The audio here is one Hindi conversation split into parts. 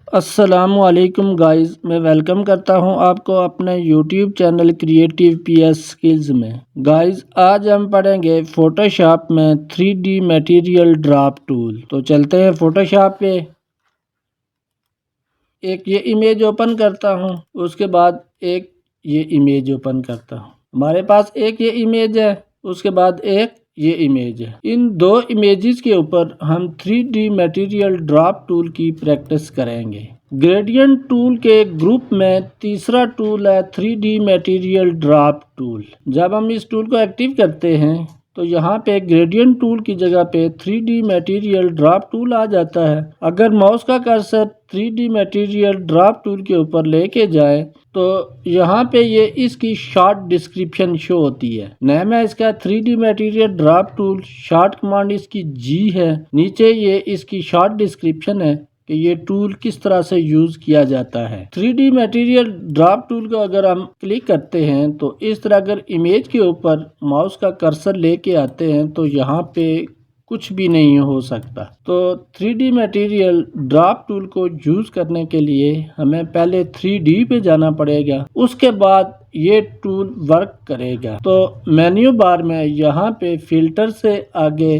अस्सलामुअलैकुम गाइस, मैं वेलकम करता हूं आपको अपने YouTube channel creative PS skills में। गाइस, आज हम पढ़ेंगे फोटोशॉप में 3D मटेरियल ड्रॉप टूल। तो चलते हैं फोटोशॉप पे। एक ये इमेज ओपन करता हूं, उसके बाद एक ये इमेज ओपन करता हूं। हमारे पास एक ये इमेज है, उसके बाद एक ये इमेज है। इन दो इमेजेस के ऊपर हम 3D मटेरियल ड्रॉप टूल की प्रैक्टिस करेंगे। ग्रेडियंट टूल के ग्रुप में तीसरा टूल है 3D मटेरियल ड्रॉप टूल। जब हम इस टूल को एक्टिव करते हैं तो यहाँ पे ग्रेडियंट टूल की जगह पे 3D मटेरियल ड्रॉप टूल आ जाता है। अगर माउस का cursor 3D material drop tool के ऊपर लेके जाए तो यहाँ पे ये इसकी शॉर्ट डिस्क्रिप्शन शो होती है। नेम है इसका 3D material drop tool, short command इसकी जी है। नीचे ये इसकी शॉर्ट डिस्क्रिप्शन है कि ये टूल किस तरह से यूज किया जाता है। 3D मटेरियल ड्रॉप टूल को अगर हम क्लिक करते हैं तो इस तरह अगर इमेज के ऊपर माउस का कर्सर लेके आते हैं तो यहाँ पे कुछ भी नहीं हो सकता। तो 3D मटेरियल ड्रॉप टूल को यूज करने के लिए हमें पहले 3D पे जाना पड़ेगा, उसके बाद ये टूल वर्क करेगा। तो मेन्यू बार में यहाँ पे फिल्टर से आगे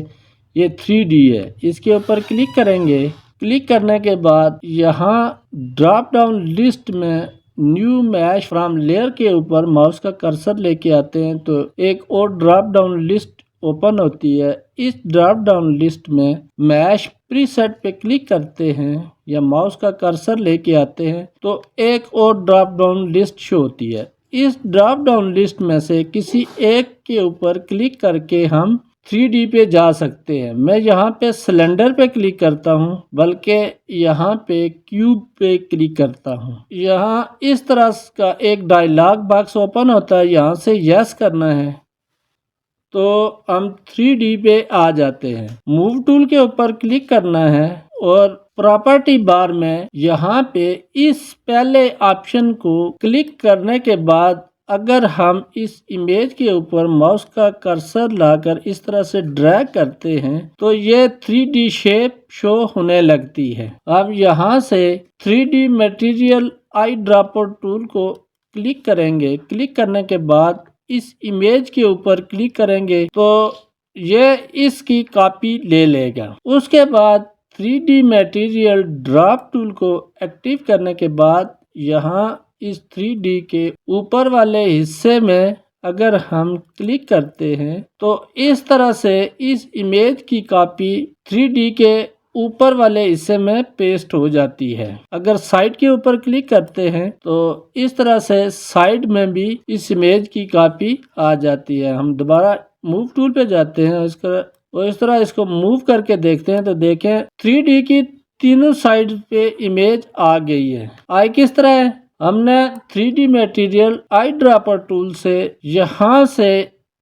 ये 3D है, इसके ऊपर क्लिक करेंगे। क्लिक करने के बाद यहाँ ड्रॉप डाउन लिस्ट में न्यू मैश फ्रॉम लेयर के ऊपर माउस का कर्सर लेके आते हैं तो एक और ड्रॉप डाउन लिस्ट ओपन होती है। इस ड्रॉप डाउन लिस्ट में मैश प्रीसेट पे क्लिक करते हैं या माउस का कर्सर लेके आते हैं तो एक और ड्रॉप डाउन लिस्ट शो होती है। इस ड्रॉप डाउन लिस्ट में से किसी एक के ऊपर क्लिक करके हम 3D पे जा सकते हैं। मैं यहाँ पे सिलेंडर पे क्लिक करता हूँ, बल्कि यहाँ पे क्यूब पे क्लिक करता हूँ। यहाँ इस तरह का एक डायलॉग बॉक्स ओपन होता है, यहाँ से यस करना है तो हम 3D पे आ जाते हैं। मूव टूल के ऊपर क्लिक करना है और प्रॉपर्टी बार में यहाँ पे इस पहले ऑप्शन को क्लिक करने के बाद अगर हम इस इमेज के ऊपर माउस का कर्सर लाकर इस तरह से ड्रैग करते हैं तो ये 3D शेप शो होने लगती है। अब यहाँ से 3D material eye dropper tool को क्लिक करेंगे। क्लिक करने के बाद इस इमेज के ऊपर क्लिक करेंगे तो ये इसकी कॉपी ले लेगा। उसके बाद 3D मटेरियल ड्रॉप टूल को एक्टिव करने के बाद यहाँ इस 3D के ऊपर वाले हिस्से में अगर हम क्लिक करते हैं तो इस तरह से इस इमेज की कॉपी 3D के ऊपर वाले हिस्से में पेस्ट हो जाती है। अगर साइड के ऊपर क्लिक करते हैं तो इस तरह से साइड में भी इस इमेज की कॉपी आ जाती है। हम दोबारा मूव टूल पे जाते हैं और इस तरह इसको मूव करके देखते हैं तो देखें 3D की तीनों साइड पे इमेज आ गई है। आई किस तरह है? हमने 3D material eye dropper tool से यहाँ से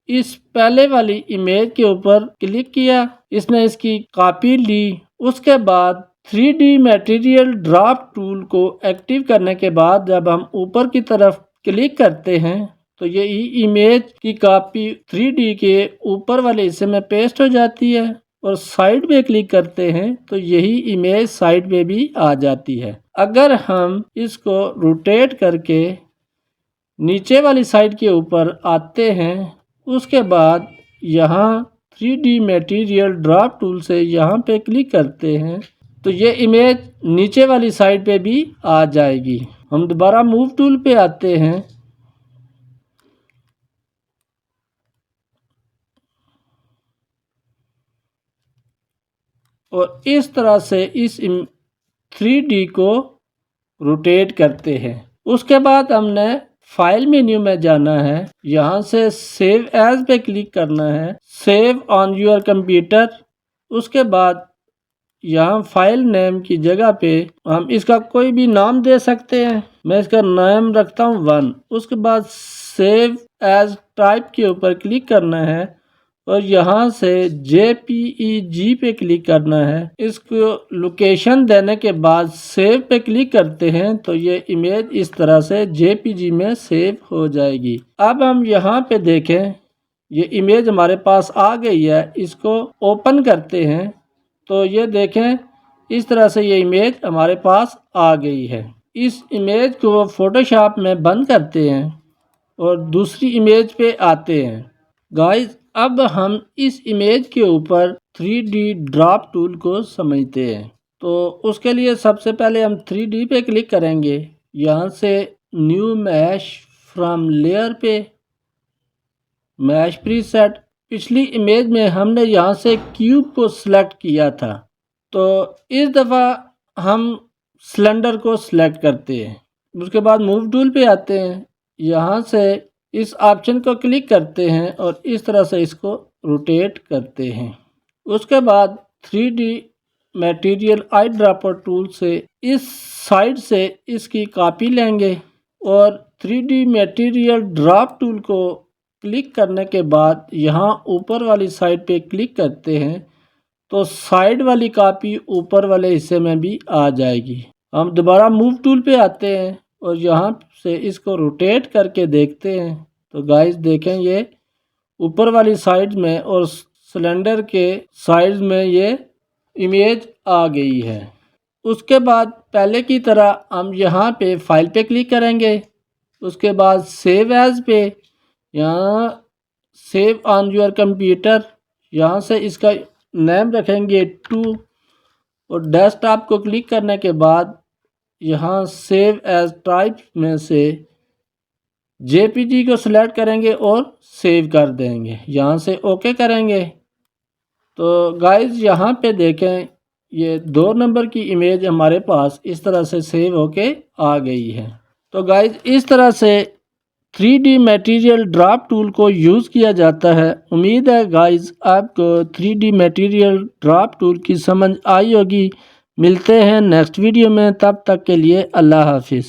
इस पहले वाली इमेज के ऊपर क्लिक किया, इसने इसकी कॉपी ली। उसके बाद 3D मटेरियल ड्रॉप टूल को एक्टिव करने के बाद जब हम ऊपर की तरफ क्लिक करते हैं तो ये इमेज की कॉपी 3D के ऊपर वाले हिस्से में पेस्ट हो जाती है और साइड में क्लिक करते हैं तो यही इमेज साइड में भी आ जाती है। अगर हम इसको रोटेट करके नीचे वाली साइड के ऊपर आते हैं, उसके बाद यहाँ 3D मटेरियल ड्रॉप टूल से यहाँ पे क्लिक करते हैं तो ये इमेज नीचे वाली साइड पे भी आ जाएगी। हम दोबारा मूव टूल पे आते हैं और इस तरह से इस 3D को रोटेट करते हैं। उसके बाद हमने फाइल मेन्यू में जाना है, यहाँ से सेव एज पे क्लिक करना है, सेव ऑन योर कंप्यूटर। उसके बाद यहाँ फाइल नेम की जगह पे हम इसका कोई भी नाम दे सकते हैं। मैं इसका नाम रखता हूँ 1। उसके बाद सेव एज टाइप के ऊपर क्लिक करना है और यहाँ से JPEG पे क्लिक करना है। इसको लोकेशन देने के बाद सेव पे क्लिक करते हैं तो ये इमेज इस तरह से JPG में सेव हो जाएगी। अब हम यहाँ पे देखें, ये इमेज हमारे पास आ गई है। इसको ओपन करते हैं तो ये देखें इस तरह से ये इमेज हमारे पास आ गई है। इस इमेज को फोटोशॉप में बंद करते हैं और दूसरी इमेज पे आते हैं। गाइस अब हम इस इमेज के ऊपर 3D ड्रॉप टूल को समझते हैं। तो उसके लिए सबसे पहले हम 3D पे क्लिक करेंगे। यहाँ से न्यू मैश फ्रॉम लेयर पे मैश प्रीसेट। पिछली इमेज में हमने यहाँ से क्यूब को सिलेक्ट किया था, तो इस दफ़ा हम सिलेंडर को सिलेक्ट करते हैं। उसके बाद मूव टूल पे आते हैं। यहाँ से इस ऑप्शन को क्लिक करते हैं और इस तरह से इसको रोटेट करते हैं। उसके बाद 3D material eye dropper tool से इस साइड से इसकी कॉपी लेंगे और 3D मटेरियल ड्रॉप टूल को क्लिक करने के बाद यहाँ ऊपर वाली साइड पे क्लिक करते हैं तो साइड वाली कॉपी ऊपर वाले हिस्से में भी आ जाएगी। हम दोबारा मूव टूल पे आते हैं और यहाँ से इसको रोटेट करके देखते हैं तो गाइस देखें ये ऊपर वाली साइड में और सिलेंडर के साइड में ये इमेज आ गई है। उसके बाद पहले की तरह हम यहाँ पे फाइल पे क्लिक करेंगे। उसके बाद सेव एज पे यहाँ सेव ऑन योर कंप्यूटर, यहाँ से इसका नेम रखेंगे 2 और डेस्कटॉप को क्लिक करने के बाद यहाँ सेव एज टाइप में से JPG को सिलेक्ट करेंगे और सेव कर देंगे। यहाँ से ओके करेंगे तो गाइस यहाँ पे देखें ये 2 नंबर की इमेज हमारे पास इस तरह से सेव होके आ गई है। तो गाइस इस तरह से 3D मटेरियल ड्रॉप टूल को यूज़ किया जाता है। उम्मीद है गाइस आपको 3D मटेरियल ड्रॉप टूल की समझ आई होगी। मिलते हैं नेक्स्ट वीडियो में, तब तक के लिए अल्लाह हाफिज़।